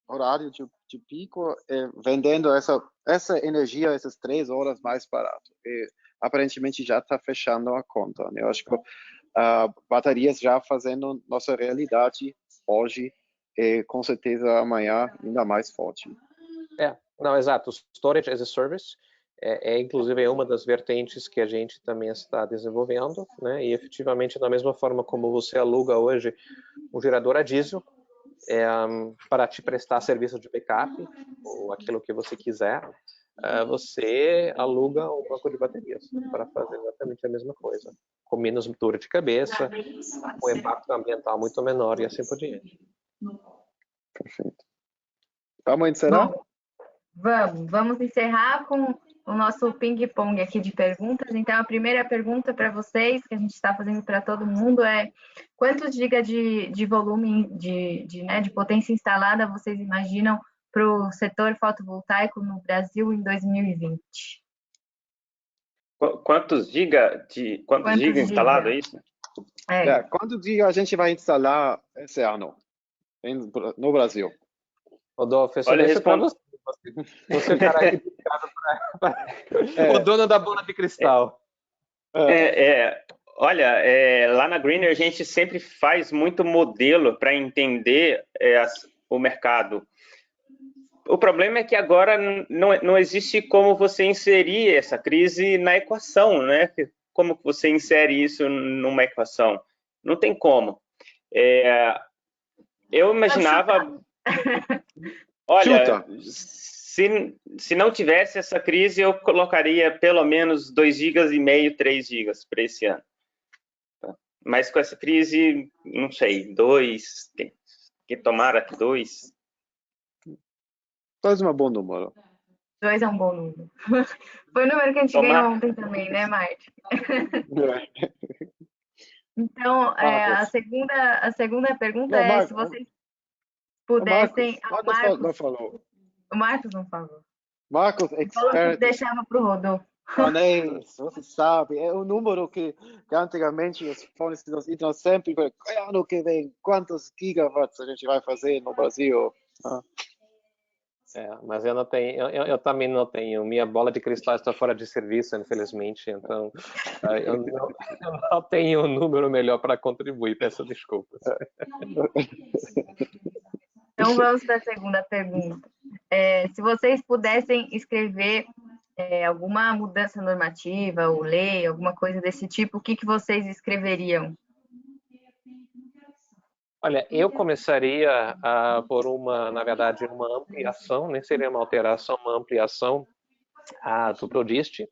Speaker 4: horário de pico, vendendo essa energia essas 3 horas mais barato. E aparentemente já está fechando a conta, né? Eu acho que baterias já fazendo nossa realidade hoje, e com certeza amanhã ainda mais forte.
Speaker 5: Não, exato. Storage as a Service inclusive uma das vertentes que a gente também está desenvolvendo, né? E efetivamente, da mesma forma como você aluga hoje um gerador a diesel para te prestar serviço de backup ou aquilo que você quiser, você aluga um banco de baterias para fazer exatamente a mesma coisa, com menos dor de cabeça, com impacto ambiental muito menor e assim por diante.
Speaker 4: Perfeito. Vamos encerrar?
Speaker 1: Bom, vamos encerrar com o nosso ping-pong aqui de perguntas. Então, a primeira pergunta para vocês, que a gente está fazendo para todo mundo, é: quantos gigas de volume de potência instalada vocês imaginam para o setor fotovoltaico no Brasil em 2020?
Speaker 2: Quantos giga instalado, é isso?
Speaker 4: Quantos giga a gente vai instalar esse ano no Brasil?
Speaker 5: Rodolfo, eu deixo para você. Você é o cara aqui o dono da bola de cristal.
Speaker 2: Olha, lá na Greener a gente sempre faz muito modelo para entender o mercado. O problema é que agora não existe como você inserir essa crise na equação, né? Como você insere isso numa equação? Não tem como. Eu imaginava... Olha, se não tivesse essa crise, eu colocaria pelo menos 2,5 GB, 3 GB para esse ano. Mas com essa crise, não sei, 2, que tomara que 2.
Speaker 4: Faz um bom número.
Speaker 1: 2 é um bom número. Foi o número que a gente ganhou ontem também, né, Marte? Então,
Speaker 4: Marcos.
Speaker 1: a segunda pergunta
Speaker 4: Não,
Speaker 1: é se vocês pudessem...
Speaker 4: Marcos não falou.
Speaker 1: O Marcos não falou.
Speaker 4: Marcos,
Speaker 1: Falou que
Speaker 4: expert
Speaker 1: deixava para o Rodolfo.
Speaker 4: anéis, você sabe, é um número que antigamente os fones entram sempre, ano que vem, quantos gigawatts a gente vai fazer no Brasil?
Speaker 5: Mas eu não tenho, eu também não tenho. Minha bola de cristal está fora de serviço, infelizmente. Então, eu não tenho um número melhor para contribuir. Peço desculpas.
Speaker 1: Então, vamos para a segunda pergunta. Se vocês pudessem escrever alguma mudança normativa ou lei, alguma coisa desse tipo, o que vocês escreveriam?
Speaker 5: Olha, eu começaria por na verdade, uma ampliação, nem seria uma alteração, uma ampliação do PRODIST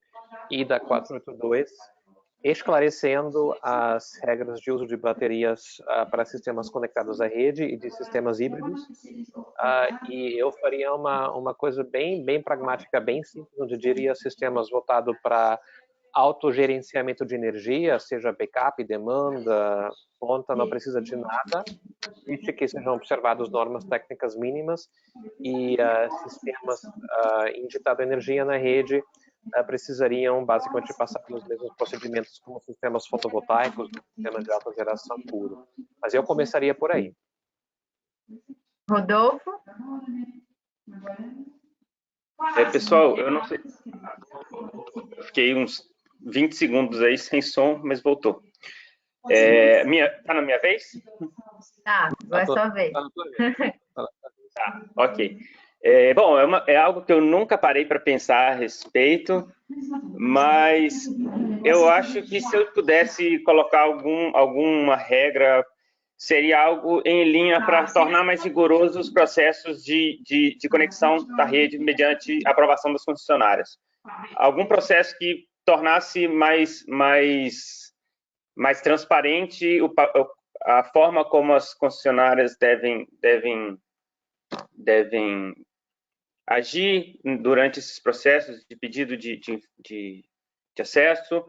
Speaker 5: e da 482, esclarecendo as regras de uso de baterias para sistemas conectados à rede e de sistemas híbridos. E eu faria uma coisa bem pragmática, bem simples, onde diria sistemas voltados para autogerenciamento de energia, seja backup, demanda, conta, não precisa de nada, desde que sejam observadas normas técnicas mínimas e sistemas injetando energia na rede precisariam basicamente passar pelos mesmos procedimentos como sistemas fotovoltaicos, sistemas de alta geração puro. Mas eu começaria por aí.
Speaker 1: Rodolfo?
Speaker 2: Pessoal, eu não sei. Eu fiquei uns 20 segundos aí sem som, mas voltou. Tá na minha vez?
Speaker 1: Tá, agora é sua vez.
Speaker 2: Tá, ok. Bom, é algo que eu nunca parei para pensar a respeito, mas eu acho que se eu pudesse colocar alguma regra, seria algo em linha para tornar mais rigorosos os processos de conexão da rede mediante aprovação das concessionárias. Algum processo que tornasse mais transparente a forma como as concessionárias devem agir durante esses processos de pedido de acesso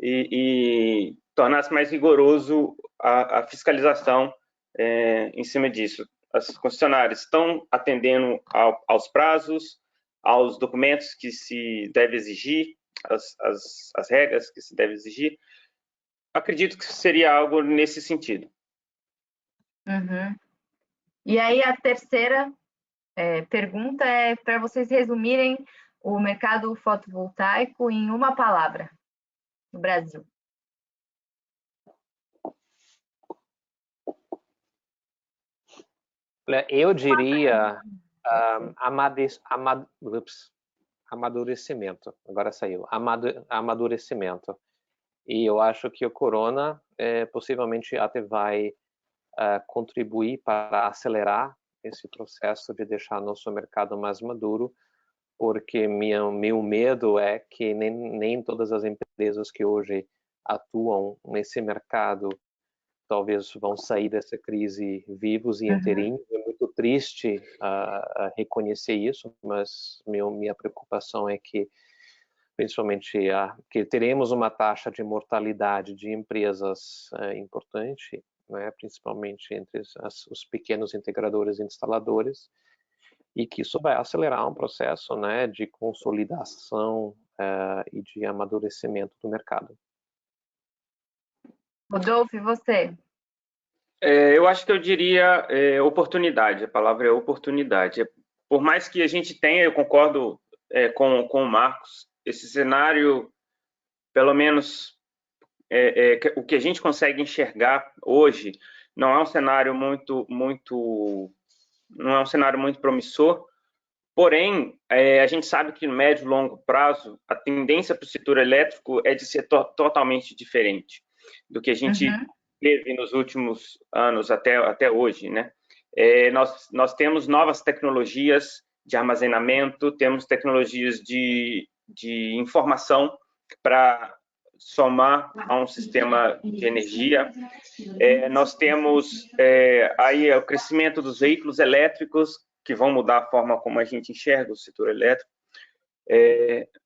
Speaker 2: e tornar-se mais rigoroso a fiscalização em cima disso. As concessionárias estão atendendo aos prazos, aos documentos que se deve exigir, as regras que se deve exigir. Acredito que seria algo nesse sentido.
Speaker 1: Uhum. E aí a terceira pergunta é para vocês resumirem o mercado fotovoltaico em uma palavra no Brasil.
Speaker 5: Eu diria amadurecimento. Agora saiu. Amadurecimento. E eu acho que o Corona possivelmente até vai contribuir para acelerar esse processo de deixar nosso mercado mais maduro, porque meu medo é que nem todas as empresas que hoje atuam nesse mercado talvez vão sair dessa crise vivos e inteirinhos. É muito triste reconhecer isso, mas minha preocupação é que, principalmente, que teremos uma taxa de mortalidade de empresas importante, né, principalmente entre os pequenos integradores e instaladores, e que isso vai acelerar um processo, né, de consolidação e de amadurecimento do mercado.
Speaker 1: Rodolfo, e você?
Speaker 2: Eu acho que eu diria oportunidade. A palavra é oportunidade. Por mais que a gente tenha, eu concordo com o Marcos, esse cenário, pelo menos o que a gente consegue enxergar hoje, não é um cenário muito promissor. Porém, a gente sabe que no médio e longo prazo a tendência para o setor elétrico é de ser totalmente diferente do que a gente teve nos últimos anos até hoje, né? Nós temos novas tecnologias de armazenamento, temos tecnologias de informação para somar a um sistema de energia. Nós temos aí o crescimento dos veículos elétricos, que vão mudar a forma como a gente enxerga o setor elétrico.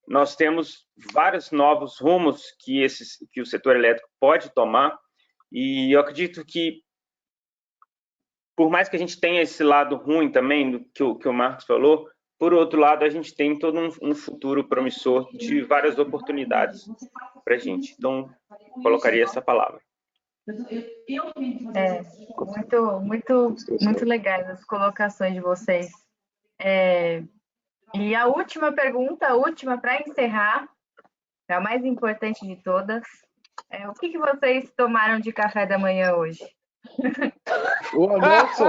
Speaker 2: Nós temos vários novos rumos que o setor elétrico pode tomar, e eu acredito que, por mais que a gente tenha esse lado ruim também, do que o Marcos falou, por outro lado, a gente tem todo um futuro promissor de várias oportunidades para a gente. Então, colocaria essa palavra.
Speaker 1: Muito legais as colocações de vocês. E a última pergunta, para encerrar, é a mais importante de todas. O que vocês tomaram de café da manhã hoje?
Speaker 4: O almoço!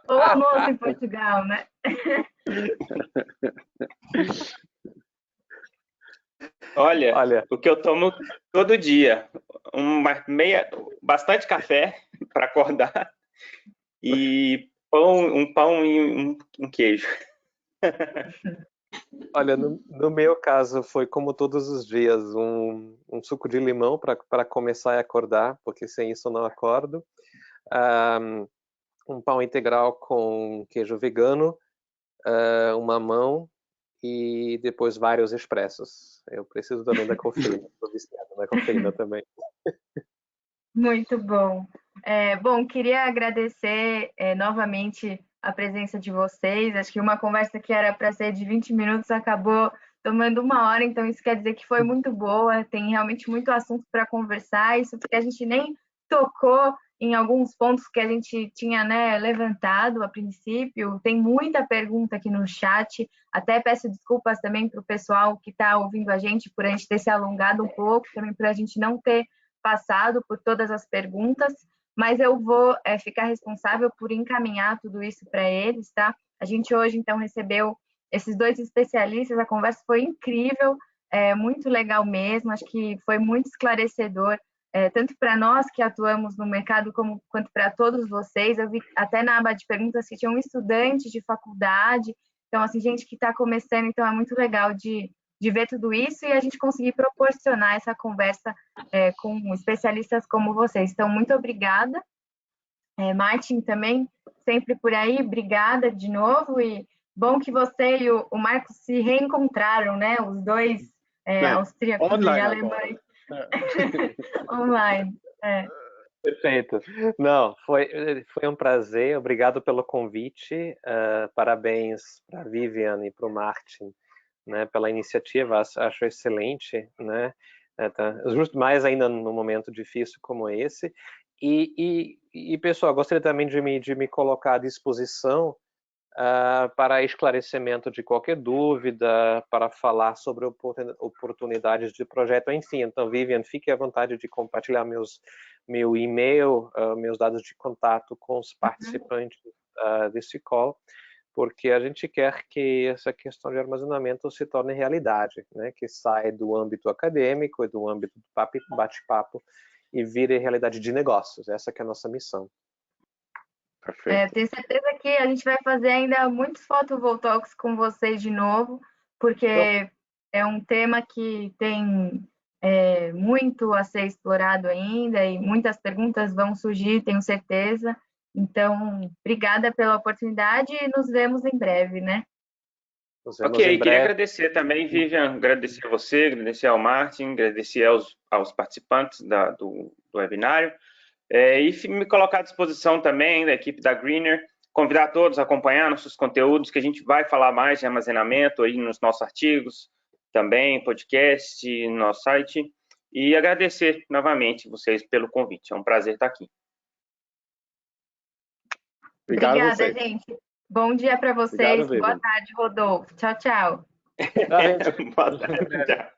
Speaker 1: O almoço em Portugal, né?
Speaker 2: Olha, o que eu tomo todo dia, bastante café para acordar e um pão e um queijo.
Speaker 5: Olha, no meu caso foi como todos os dias, um suco de limão para começar a acordar, porque sem isso eu não acordo. Um pão integral com queijo vegano, um mamão e depois vários expressos. Eu preciso também da cafeína, estou viciado na cafeína também.
Speaker 1: Muito bom. Bom, queria agradecer novamente a presença de vocês. Acho que uma conversa que era para ser de 20 minutos acabou tomando 1 hora, então isso quer dizer que foi muito boa. Tem realmente muito assunto para conversar, isso porque a gente nem tocou em alguns pontos que a gente tinha, né, levantado a princípio. Tem muita pergunta aqui no chat, até peço desculpas também para o pessoal que está ouvindo a gente por a gente ter se alongado um pouco, também por a gente não ter passado por todas as perguntas, mas eu vou ficar responsável por encaminhar tudo isso para eles, tá? A gente hoje, então, recebeu esses 2 especialistas, a conversa foi incrível, muito legal mesmo, acho que foi muito esclarecedor, tanto para nós que atuamos no mercado, quanto para todos vocês. Eu vi até na aba de perguntas que tinham estudantes de faculdade, então, assim, gente que está começando, então é muito legal de ver tudo isso e a gente conseguir proporcionar essa conversa com especialistas como vocês. Então, muito obrigada. Martin também, sempre por aí, obrigada de novo, e bom que você e o Marcos se reencontraram, né? Os dois austríacos e alemães. Online.
Speaker 5: Perfeito. Não, foi um prazer, obrigado pelo convite, parabéns para a Vivian e para o Martin, né, pela iniciativa, acho excelente, né, justo mais ainda num momento difícil como esse, e pessoal, gostaria também de me colocar à disposição para esclarecimento de qualquer dúvida, para falar sobre oportunidades de projeto, enfim. Então, Vivian, fique à vontade de compartilhar meu e-mail, meus dados de contato com os participantes desse call, porque a gente quer que essa questão de armazenamento se torne realidade, né? Que saia do âmbito acadêmico e do âmbito do bate-papo e vire realidade de negócios. Essa que é a nossa missão.
Speaker 4: Perfeito.
Speaker 1: Tenho certeza que a gente vai fazer ainda muitos Photovoltaics com vocês de novo, porque é um tema que tem muito a ser explorado ainda e muitas perguntas vão surgir, tenho certeza. Então, obrigada pela oportunidade e nos vemos em breve, né?
Speaker 2: Ok, queria agradecer também, Vivian, agradecer a você, agradecer ao Martin, agradecer aos participantes do webinário, e me colocar à disposição também da equipe da Greener, convidar todos a acompanhar nossos conteúdos, que a gente vai falar mais de armazenamento aí nos nossos artigos, também podcast, no nosso site, e agradecer novamente vocês pelo convite. É um prazer estar aqui.
Speaker 1: Obrigada, gente. Bom dia para vocês. Boa tarde, Rodolfo. Tchau, tchau.
Speaker 2: Boa tarde, tchau.